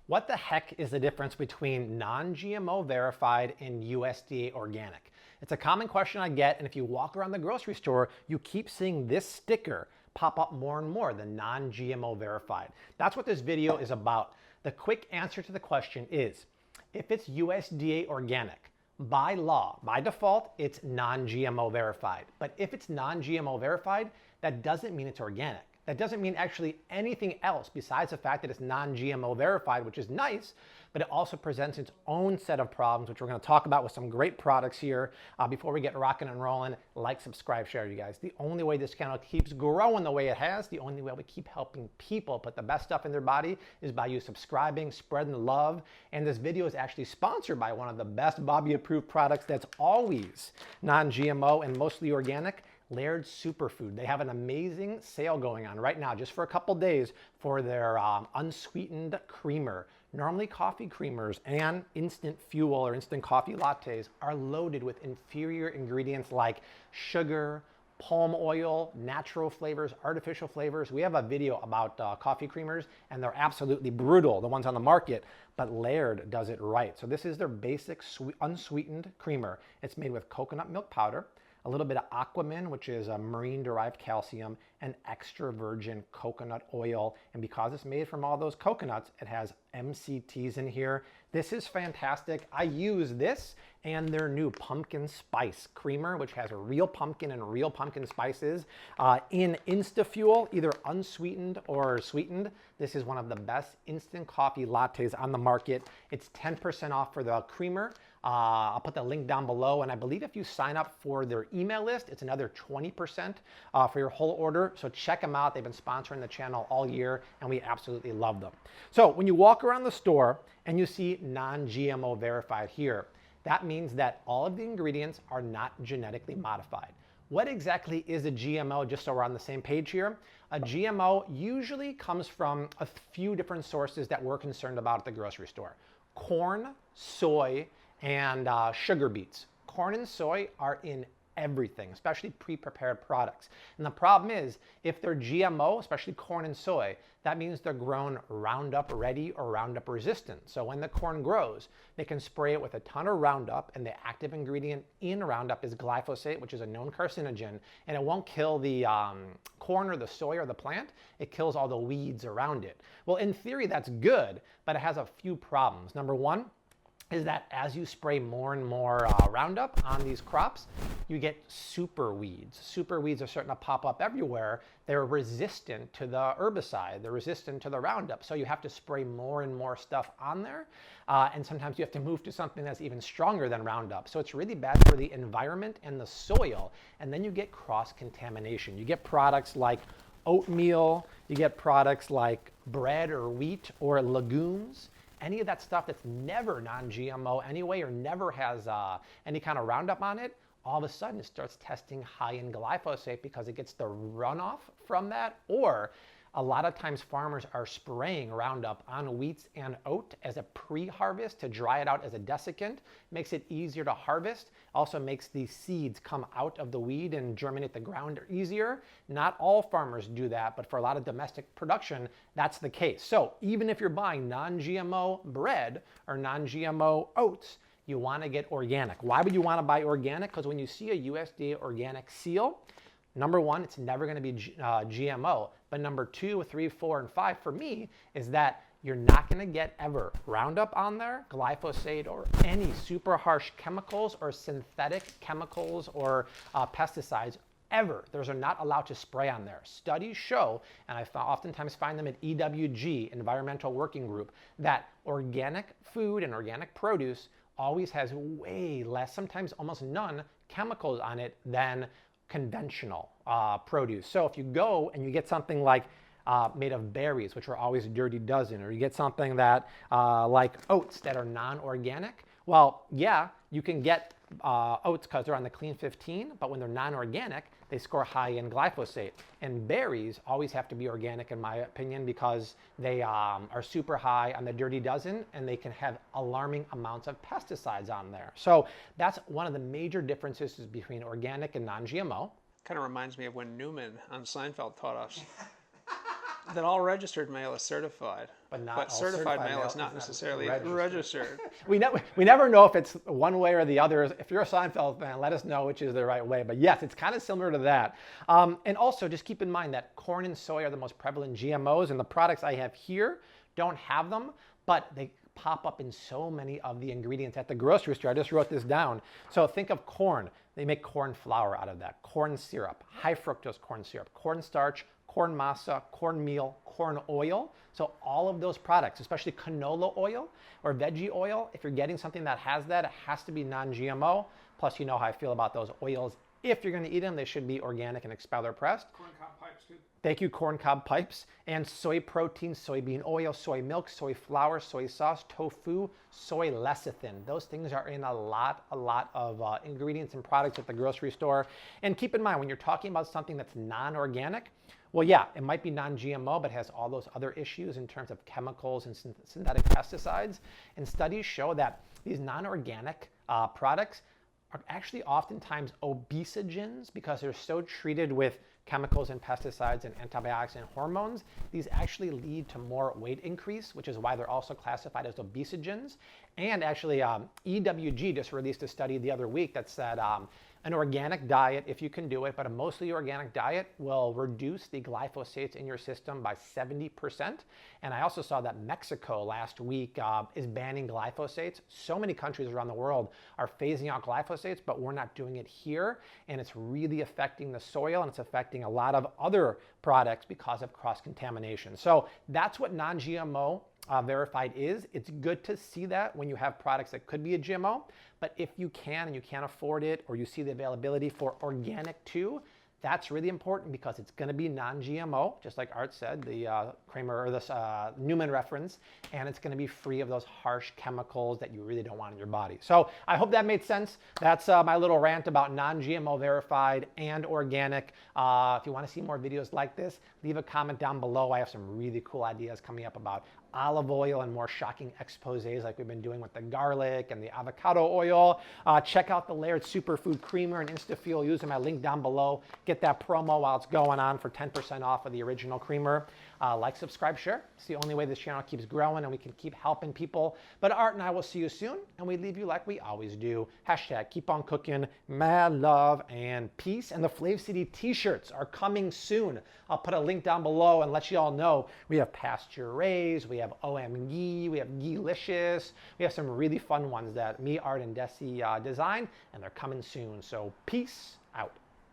What the heck is the difference between non-GMO verified and USDA organic? It's a common question I get, and if you walk around the grocery store, you keep seeing this sticker pop up more and more, the non-GMO verified. That's what this video is about. The quick answer to the question is, if it's USDA organic, by law, by default, it's non-GMO verified. But if it's non-GMO verified, that doesn't mean it's organic. That doesn't mean actually anything else besides the fact that it's non-GMO verified, which is nice, but it also presents its own set of problems, which we're going to talk about with some great products here. Before we get rocking and rolling, like, subscribe, share, you guys. The only way this channel keeps growing the way it has, the only way we keep helping people put the best stuff in their body is by you subscribing, spreading love. And this video is actually sponsored by one of the best Bobby-approved products that's always non-GMO and mostly organic, Laird Superfood. They have an amazing sale going on right now, just for a couple days, for their unsweetened creamer. Normally coffee creamers and instant fuel or instant coffee lattes are loaded with inferior ingredients like sugar, palm oil, natural flavors, artificial flavors. We have a video about coffee creamers, and they're absolutely brutal, the ones on the market, but Laird does it right. So this is their basic unsweetened creamer. It's made with coconut milk powder, a little bit of Aquamin, which is a marine-derived calcium, and extra virgin coconut oil. And because it's made from all those coconuts, it has MCTs in here. This is fantastic. I use this and their new pumpkin spice creamer, which has real pumpkin and real pumpkin spices in InstaFuel, either unsweetened or sweetened. This is one of the best instant coffee lattes on the market. It's 10% off for the creamer. I'll put the link down below, and I believe if you sign up for their email list, it's another 20% for your whole order. So check them out. They've been sponsoring the channel all year, and we absolutely love them. So when you walk around the store and you see non-GMO verified here, that means that all of the ingredients are not genetically modified. What exactly is a GMO, just so we're on the same page here? A GMO usually comes from a few different sources that we're concerned about at the grocery store. Corn, soy, and sugar beets. Corn and soy are in everything, especially pre-prepared products. And the problem is, if they're GMO, especially corn and soy, that means they're grown Roundup ready or Roundup resistant. So when the corn grows, they can spray it with a ton of Roundup, and the active ingredient in Roundup is glyphosate, which is a known carcinogen, and it won't kill the corn or the soy or the plant. It kills all the weeds around it. Well, in theory, that's good, but it has a few problems. Number one is that as you spray more and more Roundup on these crops, you get super weeds. Super weeds are starting to pop up everywhere. They're resistant to the herbicide. They're resistant to the Roundup. So you have to spray more and more stuff on there. And sometimes you have to move to something that's even stronger than Roundup. So it's really bad for the environment and the soil. And then you get cross-contamination. You get products like oatmeal. You get products like bread or wheat or legumes. Any of that stuff that's never non-GMO anyway, or never has any kind of Roundup on it, all of a sudden it starts testing high in glyphosate because it gets the runoff from that. Or a lot of times farmers are spraying Roundup on wheats and oat as a pre-harvest to dry it out as a desiccant. Makes it easier to harvest. Also makes the seeds come out of the weed and germinate the ground easier. Not all farmers do that, but for a lot of domestic production, that's the case. So even if you're buying non-GMO bread or non-GMO oats, you want to get organic. Why would you want to buy organic? Because when you see a USDA organic seal, number one, it's never going to be GMO. But number 2, 3, 4, and 5 for me is that you're not going to get ever Roundup on there, glyphosate, or any super harsh chemicals or synthetic chemicals or pesticides ever. Those are not allowed to spray on there. Studies show, and I oftentimes find them at EWG, Environmental Working Group, that organic food and organic produce always has way less, sometimes almost none, chemicals on it than conventional produce. So if you go and you get something like made of berries, which are always a dirty dozen, or you get something that like oats that are non-organic, well, yeah, you can get oats because they're on the Clean 15, but when they're non-organic, they score high in glyphosate. And berries always have to be organic, in my opinion, because they are super high on the dirty dozen, and they can have alarming amounts of pesticides on there. So that's one of the major differences between organic and non-GMO. Kind of reminds me of when Newman on Seinfeld taught us that all registered mail is certified. But not But all certified mail is not necessarily registered. We never know if it's one way or the other. If you're a Seinfeld fan, let us know which is the right way. But yes, it's kind of similar to that. And also just keep in mind that corn and soy are the most prevalent GMOs, and the products I have here don't have them, but they pop up in so many of the ingredients at the grocery store. I just wrote this down. So think of corn. They make corn flour out of that, corn syrup, high fructose corn syrup, cornstarch, corn masa, cornmeal, corn oil. So all of those products, especially canola oil or veggie oil, if you're getting something that has that, it has to be non-GMO. Plus, you know how I feel about those oils. If you're going to eat them, they should be organic and expeller pressed. Corn cob pipes, too. Thank you, corn cob pipes. And soy protein, soybean oil, soy milk, soy flour, soy sauce, tofu, soy lecithin. Those things are in a lot of ingredients and products at the grocery store. And keep in mind, when you're talking about something that's non-organic, well, yeah, it might be non-GMO, but has all those other issues in terms of chemicals and synthetic pesticides. And studies show that these non-organic products are actually oftentimes obesogens because they're so treated with chemicals and pesticides and antibiotics and hormones. These actually lead to more weight increase, which is why they're also classified as obesogens. And actually, EWG just released a study the other week that said an organic diet, if you can do it, but a mostly organic diet will reduce the glyphosates in your system by 70%. And I also saw that Mexico last week is banning glyphosates. So many countries around the world are phasing out glyphosates, but we're not doing it here. And it's really affecting the soil, and it's affecting a lot of other products because of cross-contamination. So that's what non-GMO verified is. It's good to see that when you have products that could be a GMO, but if you can and you can't afford it, or you see the availability for organic too, that's really important because it's going to be non-GMO, just like Art said, the Kramer or this Newman reference, and it's going to be free of those harsh chemicals that you really don't want in your body. So I hope that made sense. That's my little rant about non-GMO verified and organic. If you want to see more videos like this, leave a comment down below. I have some really cool ideas coming up about olive oil and more shocking exposés like we've been doing with the garlic and the avocado oil. Check out the Laird Superfood Creamer and InstaFuel using my link down below. Get that promo while it's going on for 10% off of the original creamer. Like, subscribe, share. It's the only way this channel keeps growing and we can keep helping people. But Art and I will see you soon, and we leave you like we always do. Hashtag keep on cooking, mad love and peace. And the FlavCity t-shirts are coming soon. I'll put a link down below and let you all know. We have pasture raised, we have OMG, we have Geelicious. We have some really fun ones that me, Art, and Desi designed, and they're coming soon. So peace out.